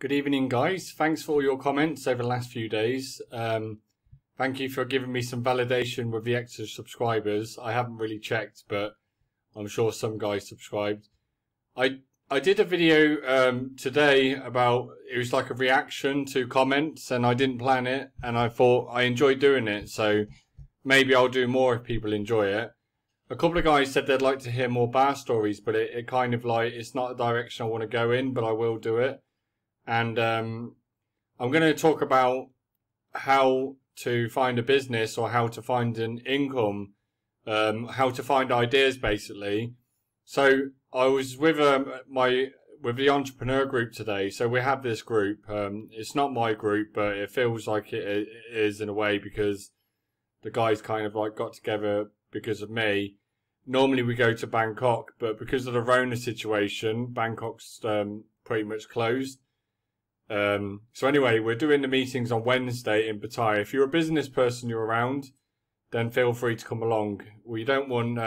Good evening, guys. Thanks for all your comments over the last few days. Thank you for giving me some validation with the extra subscribers. I haven't really checked, but I'm sure some guys subscribed. I did a video today about, it was like a reaction to comments, and I didn't plan it, and I thought I enjoyed doing it, so maybe I'll do more if people enjoy it. A couple of guys said they'd like to hear more bar stories, but it kind of like, it's not a direction I want to go in, but I will do it. And I'm going to talk about how to find a business or how to find an income, how to find ideas basically. So I was with with the entrepreneur group today. So we have this group. It's not my group, but it feels like it is in a way, because the guys kind of like got together because of me. Normally we go to Bangkok, but because of the Rona situation, Bangkok's pretty much closed. So anyway, we're doing the meetings on Wednesday in Pattaya. If you're a business person, you're around, then feel free to come along. We don't want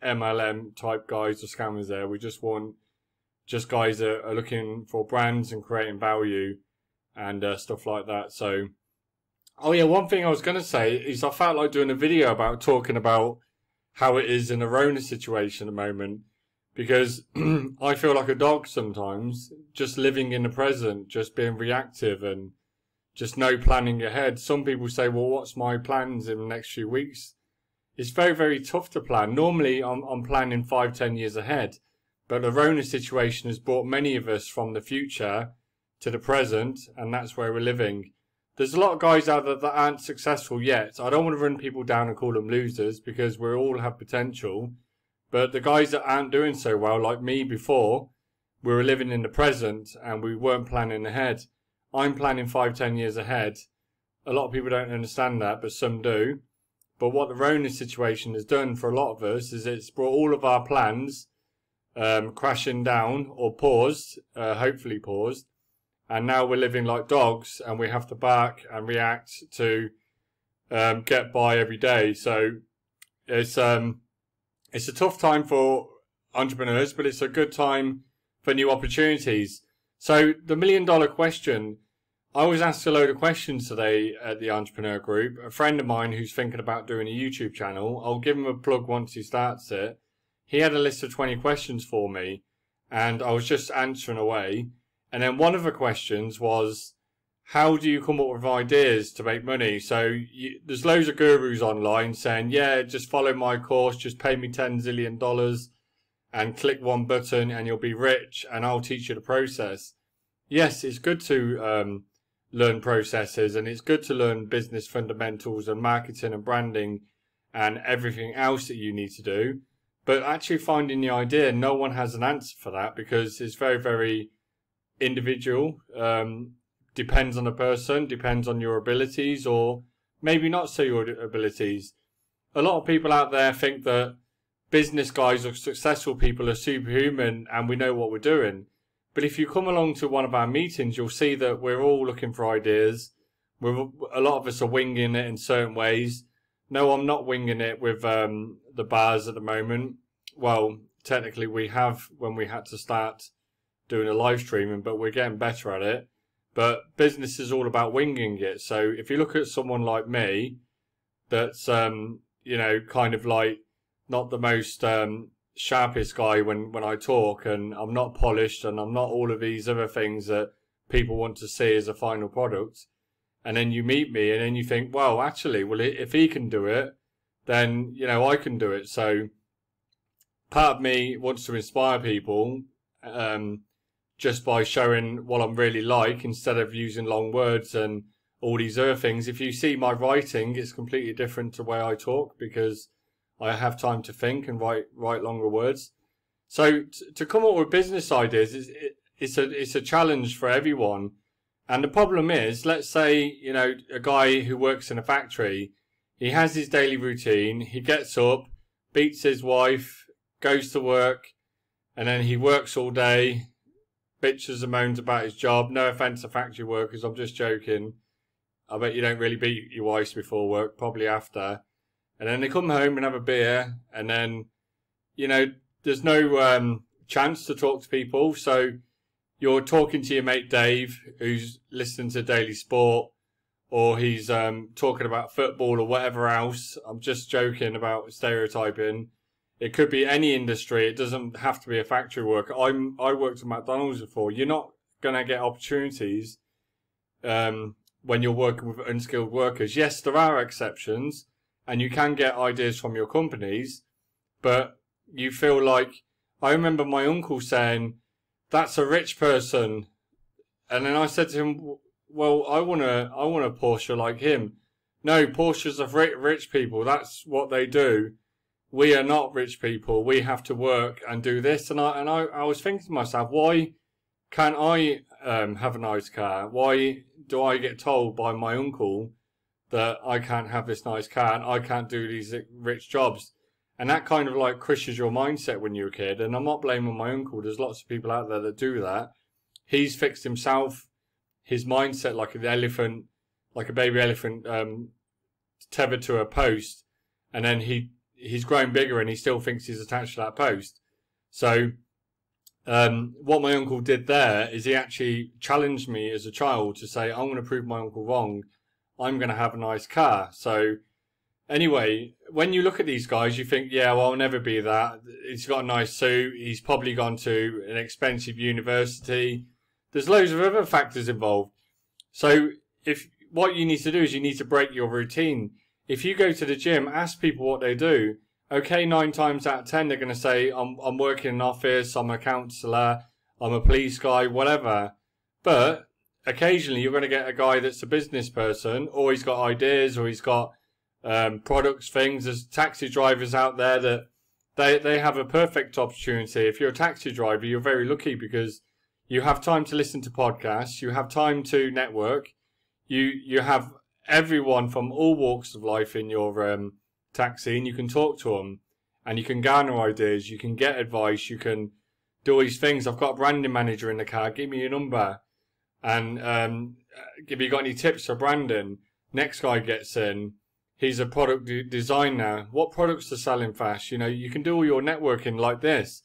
MLM type guys or scammers there. We just want guys that are looking for brands and creating value and stuff like that. So, oh yeah, one thing I was going to say is I felt like doing a video about talking about how it is in the Rona situation at the moment. Because I feel like a dog sometimes, just living in the present, just being reactive and just no planning ahead. Some people say, well, what's my plans in the next few weeks? It's very, very tough to plan. Normally, I'm planning 5-10 years ahead. But the Rona situation has brought many of us from the future to the present, and that's where we're living. There's a lot of guys out there that aren't successful yet. I don't want to run people down and call them losers, because we all have potential. But the guys that aren't doing so well, like me before, we were living in the present and we weren't planning ahead. I'm planning 5-10 years ahead. A lot of people don't understand that, but some do. But what the Rona situation has done for a lot of us is it's brought all of our plans crashing down, or paused, hopefully paused. And now we're living like dogs, and we have to bark and react to get by every day. So it's a tough time for entrepreneurs, but it's a good time for new opportunities. So the $1 million question, I was asked a load of questions today at the entrepreneur group. A friend of mine who's thinking about doing a YouTube channel, I'll give him a plug once he starts it. He had a list of 20 questions for me, and I was just answering away. And then one of the questions was, how do you come up with ideas to make money? So there's loads of gurus online saying, yeah, just follow my course, just pay me $10 zillion and click one button and you'll be rich and I'll teach you the process. Yes, it's good to learn processes, and it's good to learn business fundamentals and marketing and branding and everything else that you need to do. But actually finding the idea, no one has an answer for that, because it's very, very individual. Depends on the person, depends on your abilities, or maybe not so your abilities. A lot of people out there think that business guys or successful people are superhuman and we know what we're doing. But if you come along to one of our meetings, you'll see that we're all looking for ideas. A lot of us are winging it in certain ways. No, I'm not winging it with the bars at the moment. Well, technically we have when we had to start doing a live streaming, but we're getting better at it. But business is all about winging it. So if you look at someone like me, that's, you know, kind of like not the most sharpest guy when I talk, and I'm not polished, and I'm not all of these other things that people want to see as a final product. And then you meet me and then you think, well, actually, well, if he can do it, then, you know, I can do it. So part of me wants to inspire people, just by showing what I'm really like, instead of using long words and all these other things. If you see my writing, it's completely different to the way I talk, because I have time to think and write longer words. So to come up with business ideas, it's a challenge for everyone. And the problem is, let's say, you know, a guy who works in a factory, he has his daily routine, he gets up, beats his wife, goes to work, and then he works all day, bitches and moans about his job. No offence to factory workers, I'm just joking. I bet you don't really beat your wives before work, probably after. And then they come home and have a beer, and then, you know, there's no chance to talk to people. So you're talking to your mate Dave, who's listening to Daily Sport, or he's talking about football or whatever else. I'm just joking about stereotyping. It could be any industry. It doesn't have to be a factory worker. I worked at McDonald's before. You're not going to get opportunities when you're working with unskilled workers. Yes, there are exceptions, and you can get ideas from your companies, but you feel like, I remember my uncle saying, that's a rich person. And then I said to him, well, I want a Porsche like him. No, Porsches are rich people. That's what they do. We are not rich people. We have to work and do this. And I was thinking to myself, why can't I have a nice car? Why do I get told by my uncle that I can't have this nice car and I can't do these rich jobs? And that kind of like crushes your mindset when you're a kid. And I'm not blaming my uncle. There's lots of people out there that do that. He's fixed himself, his mindset like an elephant, like a baby elephant tethered to a post. And then he's grown bigger and he still thinks he's attached to that post. So what my uncle did there is he actually challenged me as a child to say, I'm going to prove my uncle wrong. I'm going to have a nice car. So anyway, when you look at these guys, you think, yeah, well, I'll never be that. He's got a nice suit. He's probably gone to an expensive university. There's loads of other factors involved. So what you need to do is you need to break your routine. If you go to the gym, ask people what they do. Okay, 9 times out of 10, they're going to say, I'm working in an office, I'm a counsellor, I'm a police guy, whatever. But occasionally you're going to get a guy that's a business person, or he's got ideas, or he's got products, things. There's taxi drivers out there that they have a perfect opportunity. If you're a taxi driver, you're very lucky because you have time to listen to podcasts, you have time to network, you have everyone from all walks of life in your taxi, and you can talk to them and you can garner ideas, you can get advice, you can do all these things. I've got a branding manager in the car, give me your number, and have you got any tips for branding? Next guy gets in, he's a product designer, what products are selling fast? You know, you can do all your networking like this.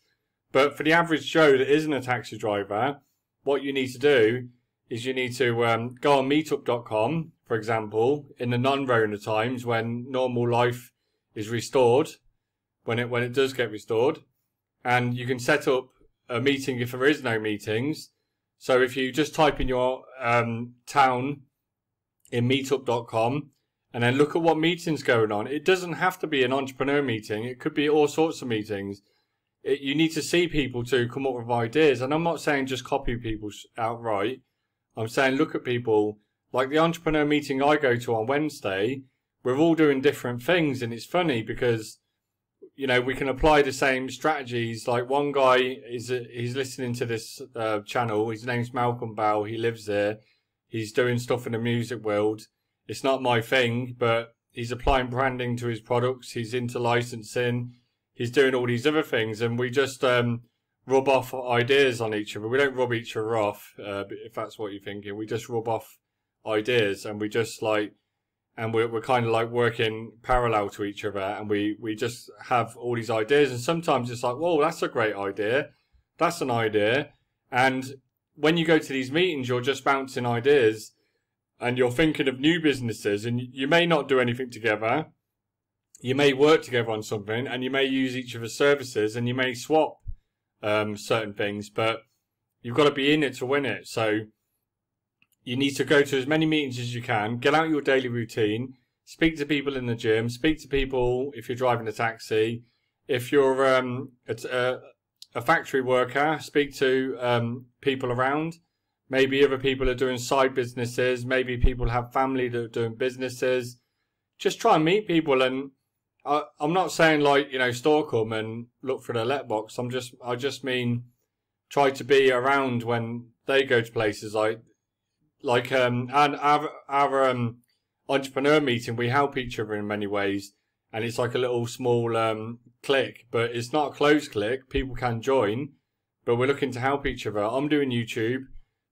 But for the average Joe that isn't a taxi driver, what you need to do is you need to go on meetup.com, for example, in the non-Rona times when normal life is restored, when it does get restored, and you can set up a meeting if there is no meetings. So if you just type in your town in meetup.com and then look at what meetings going on, it doesn't have to be an entrepreneur meeting. It could be all sorts of meetings. You need to see people to come up with ideas. And I'm not saying just copy people outright. I'm saying look at people. Like the entrepreneur meeting I go to on Wednesday, we're all doing different things. And it's funny because, you know, we can apply the same strategies. Like one guy, he's listening to this channel. His name's Malcolm Bell. He lives there. He's doing stuff in the music world. It's not my thing, but he's applying branding to his products. He's into licensing. He's doing all these other things, and we just rub off ideas on each other. We don't rub each other off, if that's what you're thinking. We just rub off ideas, and we just like, and we're kind of like working parallel to each other, and we just have all these ideas. And sometimes it's like, whoa, that's a great idea. That's an idea. And when you go to these meetings, you're just bouncing ideas, and you're thinking of new businesses, and you may not do anything together. You may work together on something, and you may use each other's services, and you may swap certain things, but you've got to be in it to win it. So you need to go to as many meetings as you can, get out your daily routine, speak to people in the gym, speak to people if you're driving a taxi. If you're a factory worker, speak to people around. Maybe other people are doing side businesses. Maybe people have family that are doing businesses. Just try and meet people. And I'm not saying like, you know, stalk them and look for their letterbox. I just mean try to be around when they go to places and our entrepreneur meeting. We help each other in many ways, and it's like a little small clique, but it's not a closed clique. People can join, but we're looking to help each other. I'm doing YouTube.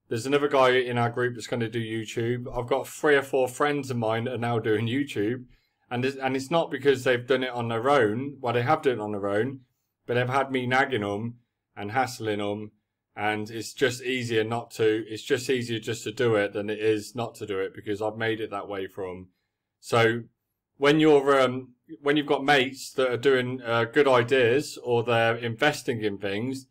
There's another guy in our group that's going to do YouTube. I've got 3 or 4 friends of mine that are now doing YouTube. And it's not because they've done it on their own. Well, they have done it on their own, but they've had me nagging them and hassling them And it's just easier not to. It's just easier just to do it than it is not to do it, because I've made it that way for them. So when you've got mates that are doing good ideas, or they're investing in things,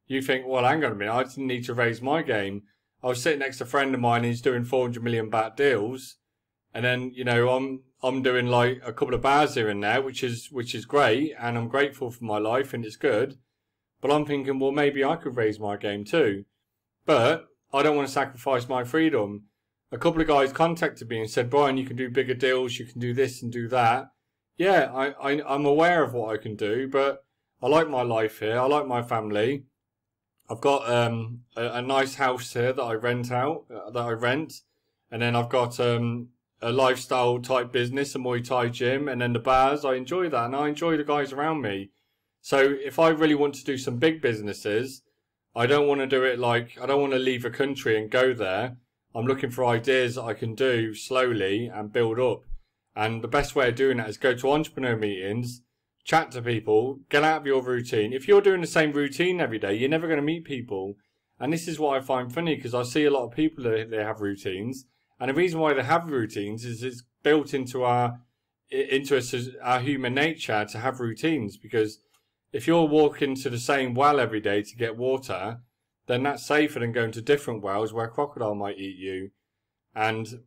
you think, well, hang on a minute, I didn't need to raise my game. I was sitting next to a friend of mine, and he's doing 400 million baht deals, and then I'm doing like a couple of bars here and there, which is great, and I'm grateful for my life, and it's good. But I'm thinking, well, maybe I could raise my game too. But I don't want to sacrifice my freedom. A couple of guys contacted me and said, Brian, you can do bigger deals, you can do this and do that. Yeah, I'm aware of what I can do, but I like my life here. I like my family. I've got a nice house here that I rent out, and then I've got a lifestyle type business, a Muay Thai gym, and then the bars. I enjoy that, and I enjoy the guys around me. So if I really want to do some big businesses, I don't want to do it like, I don't want to leave a country and go there. I'm looking for ideas that I can do slowly and build up. And the best way of doing that is go to entrepreneur meetings, chat to people, get out of your routine. If you're doing the same routine every day, you're never going to meet people. And this is what I find funny, because I see a lot of people that they have routines. And the reason why they have routines is it's built into our human nature to have routines, because if you're walking to the same well every day to get water, then that's safer than going to different wells where a crocodile might eat you. And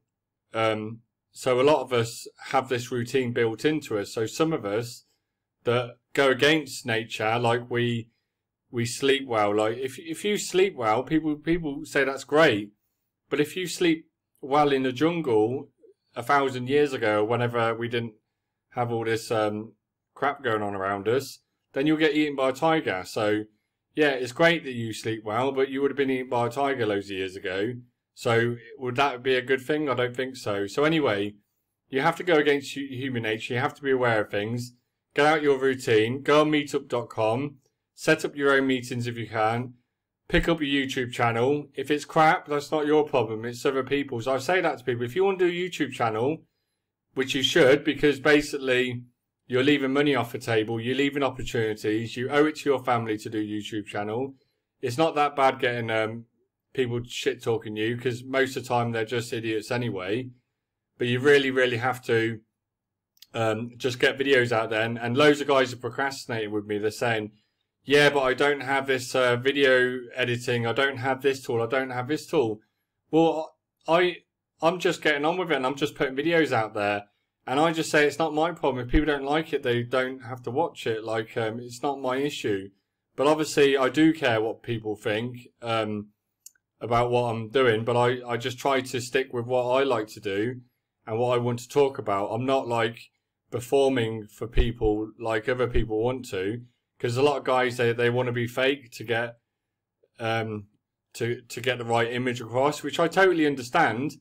so a lot of us have this routine built into us. So some of us that go against nature, like we sleep well. Like if you sleep well, people say that's great. But if you sleep well in the jungle 1,000 years ago, whenever we didn't have all this crap going on around us, then you'll get eaten by a tiger. So, yeah, it's great that you sleep well, but you would have been eaten by a tiger loads of years ago. So, would that be a good thing? I don't think so. So anyway, you have to go against human nature. You have to be aware of things. Get out your routine. Go on meetup.com. Set up your own meetings if you can. Pick up your YouTube channel. If it's crap, that's not your problem. It's other people's. I say that to people. If you want to do a YouTube channel, which you should, because basically you're leaving money off the table, you're leaving opportunities, you owe it to your family to do a YouTube channel. It's not that bad getting people shit talking you, because most of the time they're just idiots anyway. But you really, really have to just get videos out there. And loads of guys are procrastinating with me. They're saying, yeah, but I don't have this video editing. I don't have this tool. I don't have this tool. Well, I'm just getting on with it, and I'm just putting videos out there. And I just say it's not my problem. If people don't like it, they don't have to watch it. Like, it's not my issue. But obviously, I do care what people think about what I'm doing. But I just try to stick with what I like to do and what I want to talk about. I'm not like performing for people like other people want to. Because a lot of guys, they want to be fake to get to get the right image across, which I totally understand.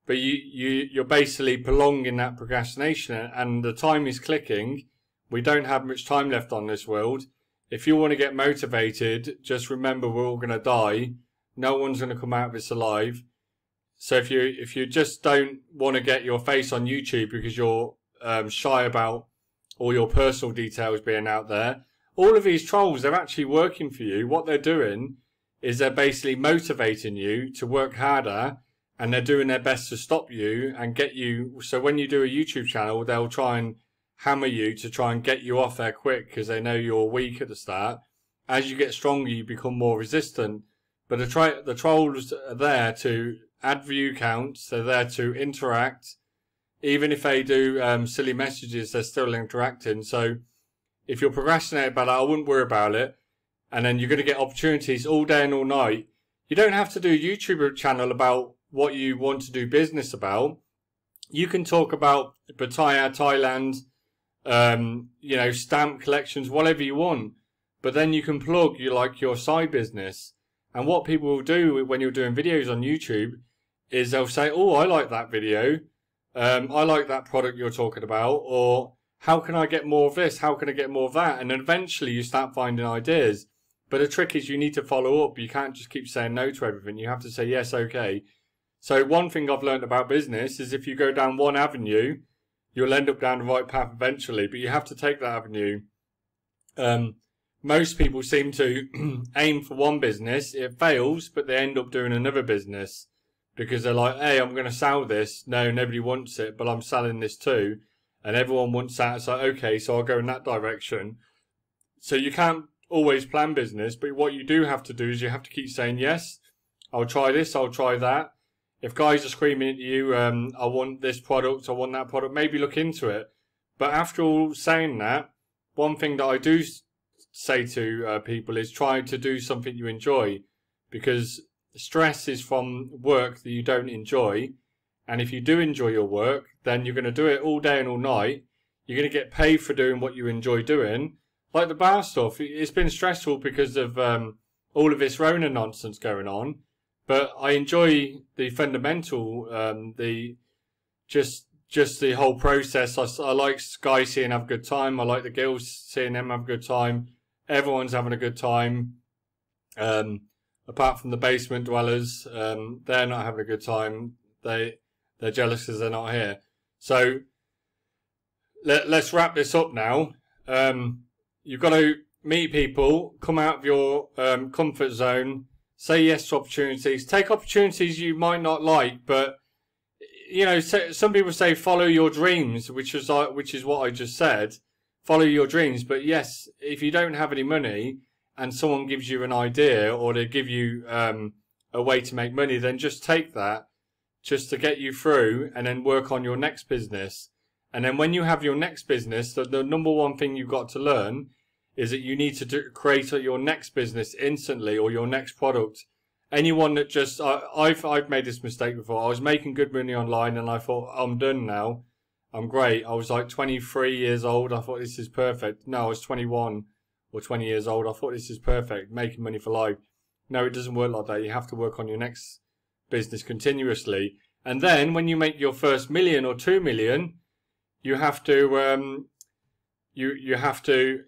But you're basically prolonging that procrastination, and the time is clicking. We don't have much time left on this world. If you want to get motivated, just remember we're all going to die. No one's going to come out of this alive. So if you just don't want to get your face on YouTube because you're shy about all your personal details being out there, all of these trolls, they're actually working for you. What they're doing is they're basically motivating you to work harder, and they're doing their best to stop you and get you. So when you do a YouTube channel, they'll try and hammer you to try and get you off there quick, because they know you're weak at the start. As you get stronger, you become more resistant. But the trolls are there to add view counts. They're there to interact. Even if they do silly messages, they're still interacting. So if you're procrastinating about it, I wouldn't worry about it. And then you're going to get opportunities all day and all night. You don't have to do a YouTube channel about what you want to do business about. You can talk about Pattaya, Thailand, stamp collections, whatever you want. But then you can plug your side business. And what people will do when you're doing videos on YouTube is they'll say, oh, I like that video. I like that product you're talking about. Or how can I get more of this? How can I get more of that? And then eventually you start finding ideas. But the trick is you need to follow up. You can't just keep saying no to everything. You have to say, yes, okay. So one thing I've learned about business is if you go down one avenue, you'll end up down the right path eventually. But you have to take that avenue. most people seem to aim for one business, it fails, but they end up doing another business because they're like, hey, I'm going to sell this. No, nobody wants it, but I'm selling this too. And everyone wants that. It's like, okay, so I'll go in that direction. So you can't always plan business, but what you do have to do is you have to keep saying, yes, I'll try this, I'll try that. If guys are screaming at you, I want this product, I want that product, maybe look into it. But after all saying that, one thing that I do say to people is try to do something you enjoy, because stress is from work that you don't enjoy. And if you do enjoy your work, then you're going to do it all day and all night. You're going to get paid for doing what you enjoy doing. Like the bar stuff, it's been stressful because of all of this Rona nonsense going on. But I enjoy the fundamental, just the whole process. I like guys seeing have a good time. I like the girls seeing them have a good time. Everyone's having a good time. Apart from the basement dwellers, they're not having a good time. They're jealous because they're not here. So let's wrap this up now. You've got to meet people, come out of your comfort zone, say yes to opportunities, take opportunities you might not like, but you know, some people say follow your dreams, which is what I just said. Follow your dreams, but yes, if you don't have any money and someone gives you an idea or they give you a way to make money, then just take that, just to get you through, and then work on your next business. And then when you have your next business, the number one thing you've got to learn is that you need to create your next business instantly, or your next product. Anyone that just, I've made this mistake before. I was making good money online and I thought, I'm done now. I'm great. I was like 23 years old. I thought this is perfect. No, I was 21 or 20 years old. I thought this is perfect, making money for life. No, it doesn't work like that. You have to work on your next business continuously. And then when you make your first million or 2 million, you have to you have to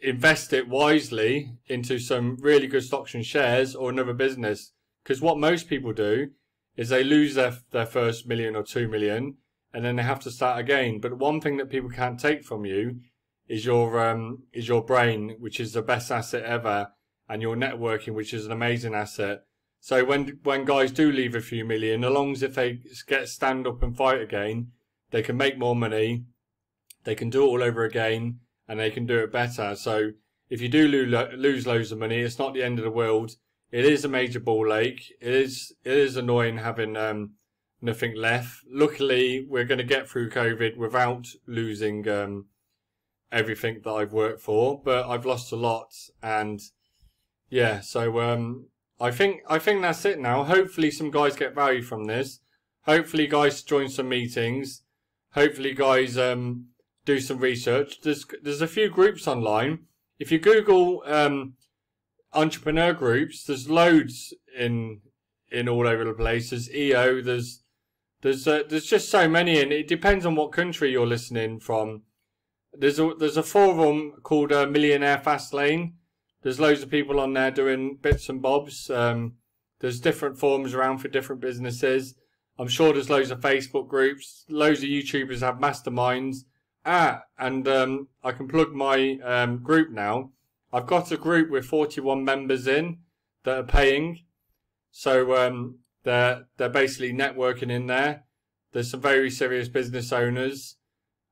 invest it wisely into some really good stocks and shares or another business. Because what most people do is they lose their first million or 2 million, and then they have to start again. But one thing that people can't take from you is your brain, which is the best asset ever, and your networking, which is an amazing asset. So when guys do leave a few million, as long as if they stand up and fight again, they can make more money, they can do it all over again, and they can do it better. So if you do lose loads of money, it's not the end of the world. It is a major ball ache. It is annoying having nothing left. Luckily, we're going to get through COVID without losing everything that I've worked for, but I've lost a lot. And yeah, so I think that's it now. Hopefully some guys get value from this. Hopefully guys join some meetings. Hopefully guys do some research. There's a few groups online. If you Google entrepreneur groups, there's loads in all over the place. There's EO. There's just so many, and it depends on what country you're listening from. There's a forum called Millionaire Fastlane. There's loads of people on there doing bits and bobs. There's different forums around for different businesses. I'm sure there's loads of Facebook groups. Loads of YouTubers have masterminds. And I can plug my group now. I've got a group with 41 members in that are paying. So they're basically networking in there. There's some very serious business owners,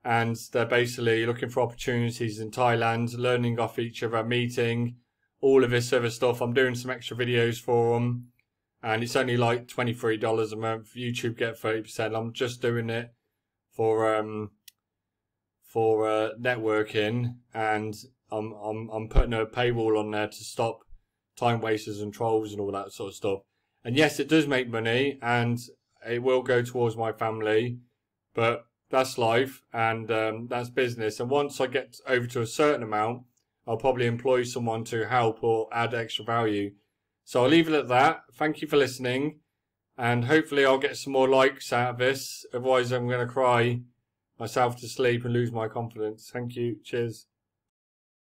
and they're basically looking for opportunities in Thailand, learning off each other, meeting, all of this other stuff. I'm doing some extra videos for them, and it's only like $23 a month. YouTube get 30%. I'm just doing it for networking, and I'm putting a paywall on there to stop time wasters and trolls and all that sort of stuff. And yes, it does make money, and it will go towards my family, but that's life, and that's business. And once I get over to a certain amount, I'll probably employ someone to help or add extra value. So I'll leave it at that. Thank you for listening, and hopefully I'll get some more likes out of this. Otherwise, I'm going to cry myself to sleep and lose my confidence. Thank you. Cheers.